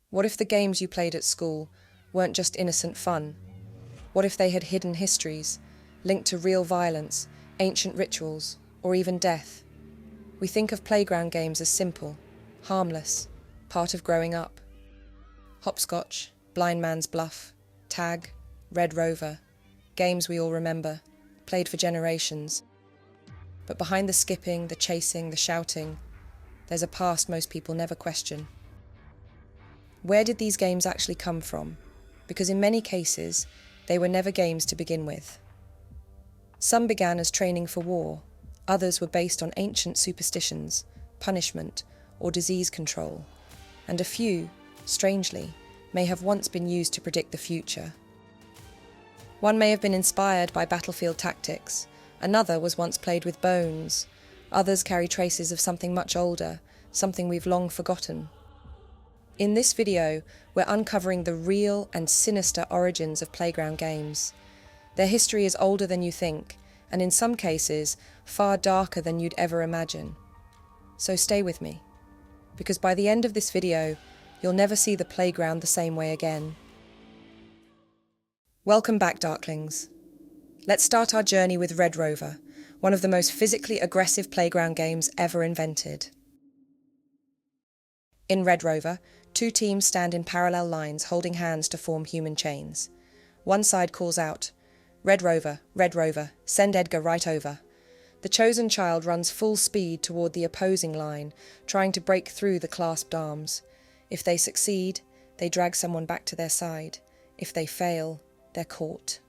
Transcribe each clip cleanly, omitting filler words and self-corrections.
What if the games you played at school weren't just innocent fun? What if they had hidden histories, linked to real violence, ancient rituals, or even death? We think of playground games as simple, harmless, part of growing up. Hopscotch, Blind Man's Bluff, Tag, Red Rover, games we all remember, played for generations. But behind the skipping, the chasing, the shouting, there's a past most people never question. Where did these games actually come from? Because in many cases, they were never games to begin with. Some began as training for war, others were based on ancient superstitions, punishment, or disease control, and a few, strangely, may have once been used to predict the future. One may have been inspired by battlefield tactics, another was once played with bones, others carry traces of something much older, something we've long forgotten. In this video, we're uncovering the real and sinister origins of playground games. Their history is older than you think, and in some cases, far darker than you'd ever imagine. So stay with me, because by the end of this video, you'll never see the playground the same way again. Welcome back, Darklings. Let's start our journey with Red Rover, one of the most physically aggressive playground games ever invented. In Red Rover, two teams stand in parallel lines holding hands to form human chains. One side calls out, Red Rover, send Edgar right over." The chosen child runs full speed toward the opposing line, trying to break through the clasped arms. If they succeed, they drag someone back to their side. If they fail, they're caught.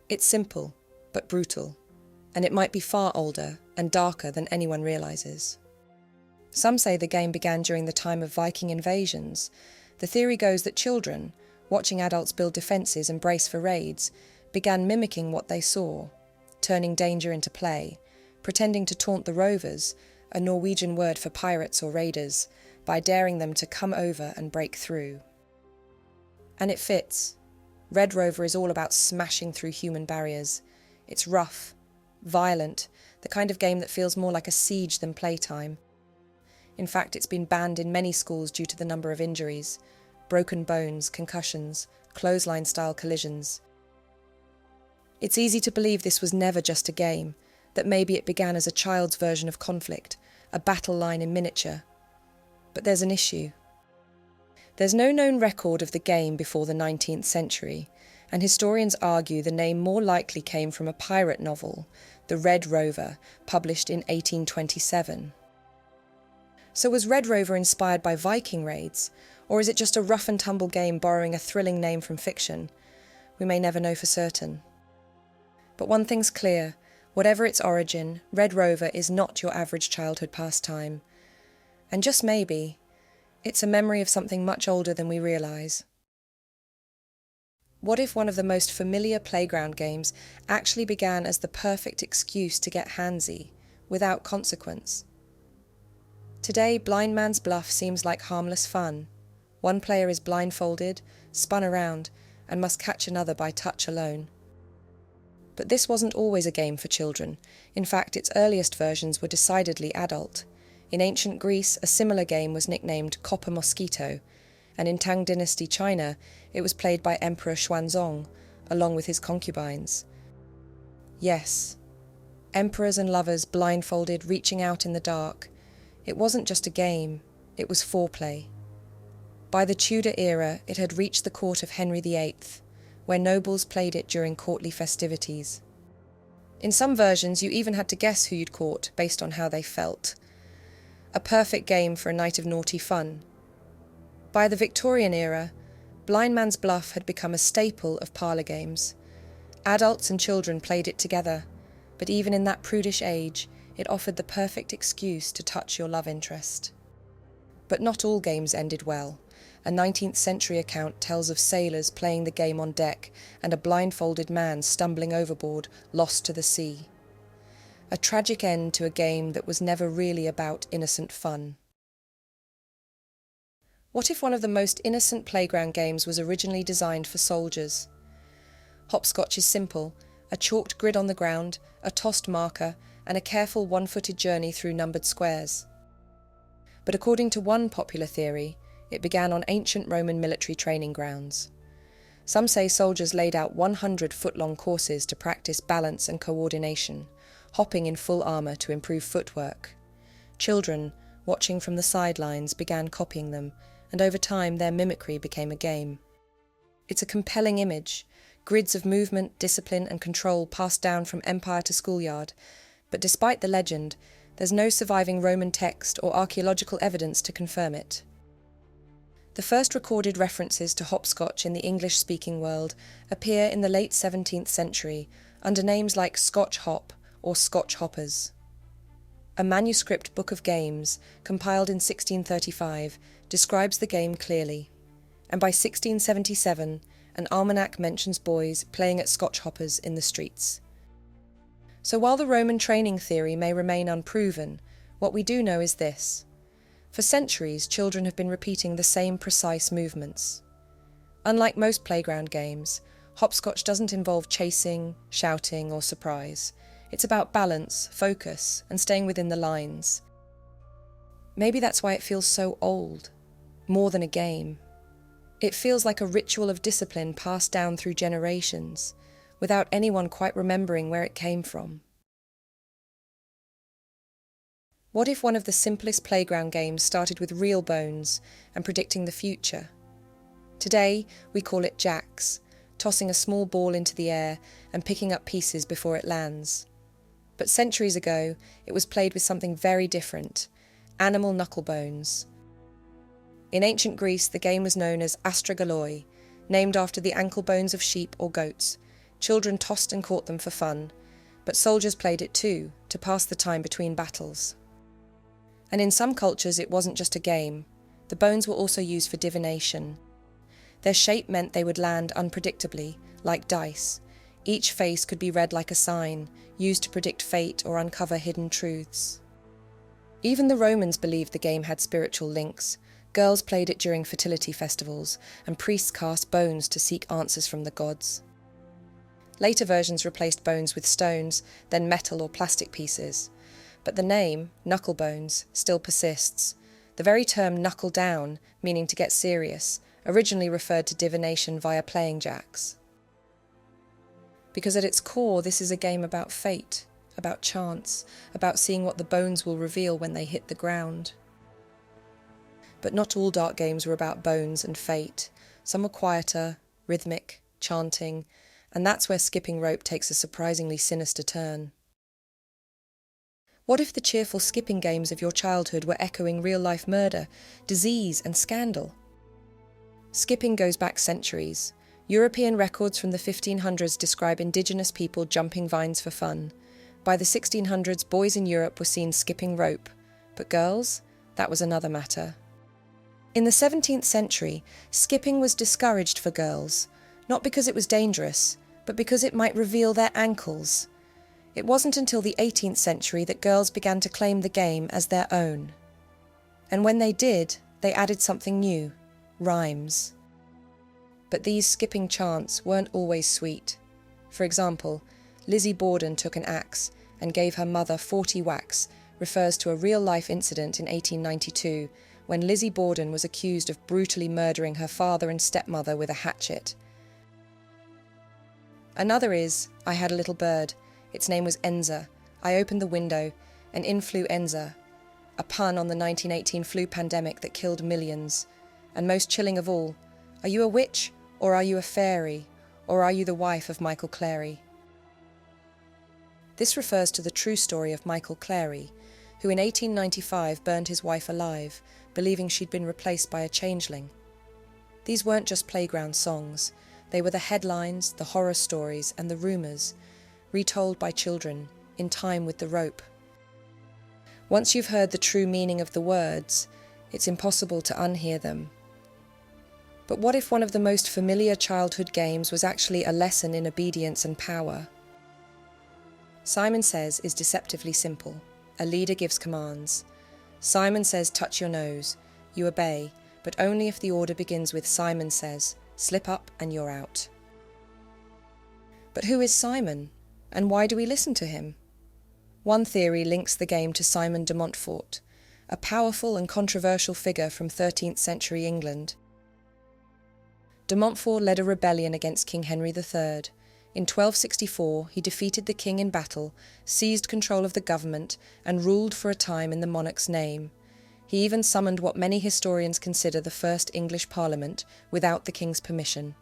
It's simple, but brutal, and it might be far older and darker than anyone realizes. Some say the game began during the time of Viking invasions. The theory goes that children, watching adults build defences and brace for raids, began mimicking what they saw, turning danger into play, pretending to taunt the rovers, a Norwegian word for pirates or raiders, by daring them to come over and break through. And it fits. Red Rover is all about smashing through human barriers. It's rough, violent, the kind of game that feels more like a siege than playtime. In fact, it's been banned in many schools due to the number of injuries, broken bones, concussions, clothesline-style collisions. It's easy to believe this was never just a game, that maybe it began as a child's version of conflict, a battle line in miniature. But there's an issue. There's no known record of the game before the 19th century, and historians argue the name more likely came from a pirate novel, The Red Rover, published in 1827. So was Red Rover inspired by Viking raids, or is it just a rough-and-tumble game borrowing a thrilling name from fiction? We may never know for certain. But one thing's clear, whatever its origin, Red Rover is not your average childhood pastime. And just maybe, it's a memory of something much older than we realise. What if one of the most familiar playground games actually began as the perfect excuse to get handsy, without consequence? Today, Blind Man's Bluff seems like harmless fun. One player is blindfolded, spun around, and must catch another by touch alone. But this wasn't always a game for children. In fact, its earliest versions were decidedly adult. In ancient Greece, a similar game was nicknamed Copper Mosquito, and in Tang Dynasty China, it was played by Emperor Xuanzong, along with his concubines. Yes, emperors and lovers blindfolded, reaching out in the dark. It wasn't just a game, it was foreplay. By the Tudor era, it had reached the court of Henry VIII, where nobles played it during courtly festivities. In some versions, you even had to guess who you'd caught based on how they felt. A perfect game for a night of naughty fun. By the Victorian era, Blind Man's Bluff had become a staple of parlour games. Adults and children played it together, but even in that prudish age, it offered the perfect excuse to touch your love interest. But not all games ended well. A 19th century account tells of sailors playing the game on deck and a blindfolded man stumbling overboard, lost to the sea. A tragic end to a game that was never really about innocent fun. What if one of the most innocent playground games was originally designed for soldiers? Hopscotch is simple, a chalked grid on the ground, a tossed marker, and a careful one-footed journey through numbered squares. But according to one popular theory, It began on ancient Roman military training grounds. Some say soldiers laid out 100-foot-long courses to practice balance and coordination, hopping in full armour to improve footwork. Children, watching from the sidelines, began copying them, and over time their mimicry became a game. It's a compelling image, grids of movement, discipline and control passed down from empire to schoolyard, but despite the legend, there's no surviving Roman text or archaeological evidence to confirm it. The first recorded references to hopscotch in the English-speaking world appear in the late 17th century under names like Scotch hop or Scotch hoppers. A manuscript book of games, compiled in 1635, describes the game clearly, and by 1677, an almanac mentions boys playing at Scotch hoppers in the streets. So while the Roman training theory may remain unproven, what we do know is this. For centuries, children have been repeating the same precise movements. Unlike most playground games, hopscotch doesn't involve chasing, shouting, or surprise. It's about balance, focus, and staying within the lines. Maybe that's why it feels so old, more than a game. It feels like a ritual of discipline passed down through generations, without anyone quite remembering where it came from. What if one of the simplest playground games started with real bones and predicting the future? Today, we call it jacks, tossing a small ball into the air and picking up pieces before it lands. But centuries ago, it was played with something very different, animal knuckle bones. In ancient Greece, the game was known as astragaloi, named after the ankle bones of sheep or goats. Children tossed and caught them for fun, but soldiers played it too, to pass the time between battles. And in some cultures it wasn't just a game. The bones were also used for divination. Their shape meant they would land unpredictably, like dice. Each face could be read like a sign, used to predict fate or uncover hidden truths. Even the Romans believed the game had spiritual links. Girls played it during fertility festivals, and priests cast bones to seek answers from the gods. Later versions replaced bones with stones, then metal or plastic pieces. But the name, knuckle bones, still persists. The very term knuckle down, meaning to get serious, originally referred to divination via playing jacks. Because at its core, this is a game about fate, about chance, about seeing what the bones will reveal when they hit the ground. But not all dark games were about bones and fate. Some were quieter, rhythmic, chanting, and that's where skipping rope takes a surprisingly sinister turn. What if the cheerful skipping games of your childhood were echoing real-life murder, disease and scandal? Skipping goes back centuries. European records from the 1500s describe indigenous people jumping vines for fun. By the 1600s, boys in Europe were seen skipping rope, but girls? That was another matter. In the 17th century, skipping was discouraged for girls, not because it was dangerous, but because it might reveal their ankles. It wasn't until the 18th century that girls began to claim the game as their own. And when they did, they added something new, rhymes. But these skipping chants weren't always sweet. For example, Lizzie Borden took an axe and gave her mother 40 whacks refers to a real-life incident in 1892 when Lizzie Borden was accused of brutally murdering her father and stepmother with a hatchet. Another is, I had a little bird. Its name was Enza. I opened the window, and in flew Enza, a pun on the 1918 flu pandemic that killed millions. And most chilling of all, are you a witch, or are you a fairy, or are you the wife of Michael Clary? This refers to the true story of Michael Clary, who in 1895 burned his wife alive, believing she'd been replaced by a changeling. These weren't just playground songs. They were the headlines, the horror stories, and the rumours, retold by children, in time with the rope. Once you've heard the true meaning of the words, it's impossible to unhear them. But what if one of the most familiar childhood games was actually a lesson in obedience and power? Simon Says is deceptively simple. A leader gives commands. Simon says touch your nose. You obey, but only if the order begins with Simon says, slip up and you're out. But who is Simon? And why do we listen to him? One theory links the game to Simon de Montfort, a powerful and controversial figure from 13th century England. De Montfort led a rebellion against King Henry III. In 1264, he defeated the king in battle, seized control of the government, and ruled for a time in the monarch's name. He even summoned what many historians consider the first English parliament without the king's permission.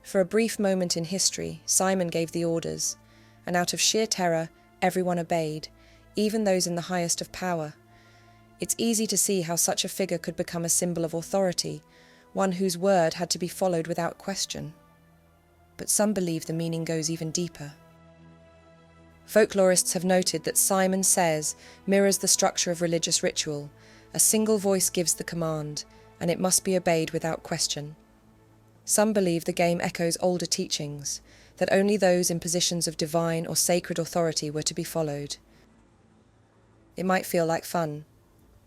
For a brief moment in history, Simon gave the orders, and out of sheer terror, everyone obeyed, even those in the highest of power. It's easy to see how such a figure could become a symbol of authority, one whose word had to be followed without question. But some believe the meaning goes even deeper. Folklorists have noted that Simon Says mirrors the structure of religious ritual. A single voice gives the command, and it must be obeyed without question. Some believe the game echoes older teachings, that only those in positions of divine or sacred authority were to be followed. It might feel like fun,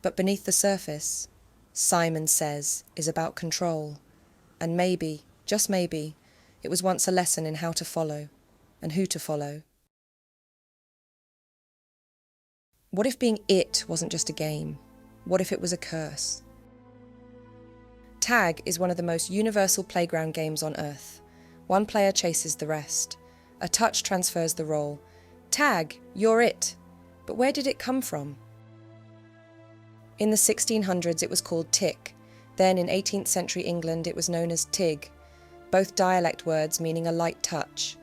but beneath the surface, Simon Says is about control. And maybe, just maybe, it was once a lesson in how to follow, and who to follow. What if being it wasn't just a game? What if it was a curse? Tag is one of the most universal playground games on Earth. One player chases the rest. A touch transfers the role. Tag, you're it. But where did it come from? In the 1600s it was called tick. Then in 18th century England it was known as tig, both dialect words meaning a light touch.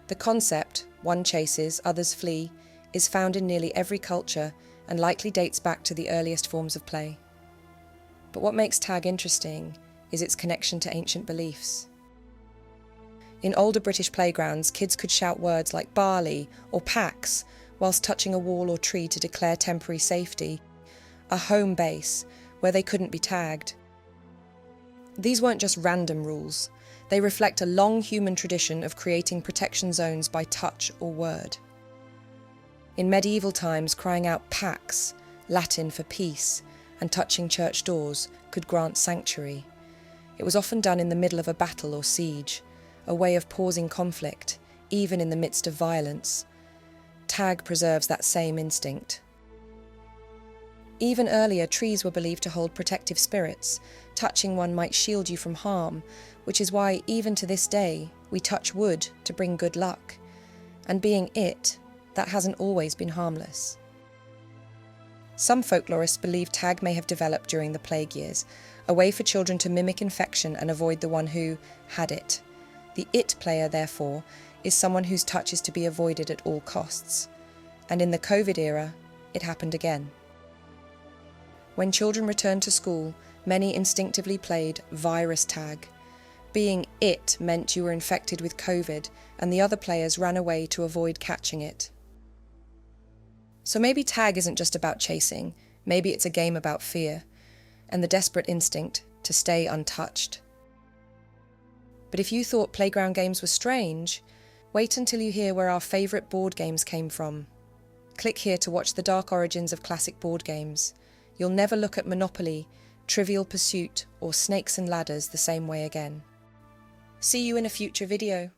The concept, one chases, others flee, is found in nearly every culture and likely dates back to the earliest forms of play. But what makes tag interesting is its connection to ancient beliefs. In older British playgrounds, kids could shout words like barley or pax whilst touching a wall or tree to declare temporary safety, a home base where they couldn't be tagged. These weren't just random rules. They reflect a long human tradition of creating protection zones by touch or word. In medieval times, crying out pax, Latin for peace, and touching church doors could grant sanctuary. It was often done in the middle of a battle or siege, a way of pausing conflict, even in the midst of violence. Tag preserves that same instinct. Even earlier, trees were believed to hold protective spirits. Touching one might shield you from harm, which is why, even to this day, we touch wood to bring good luck. And being it, that hasn't always been harmless. Some folklorists believe tag may have developed during the plague years, a way for children to mimic infection and avoid the one who had it. The it player, therefore, is someone whose touch is to be avoided at all costs. And in the COVID era, it happened again. When children returned to school, many instinctively played virus tag. Being it meant you were infected with COVID, and the other players ran away to avoid catching it. So maybe tag isn't just about chasing, maybe it's a game about fear, and the desperate instinct to stay untouched. But if you thought playground games were strange, wait until you hear where our favourite board games came from. Click here to watch the dark origins of classic board games. You'll never look at Monopoly, Trivial Pursuit, or Snakes and Ladders the same way again. See you in a future video.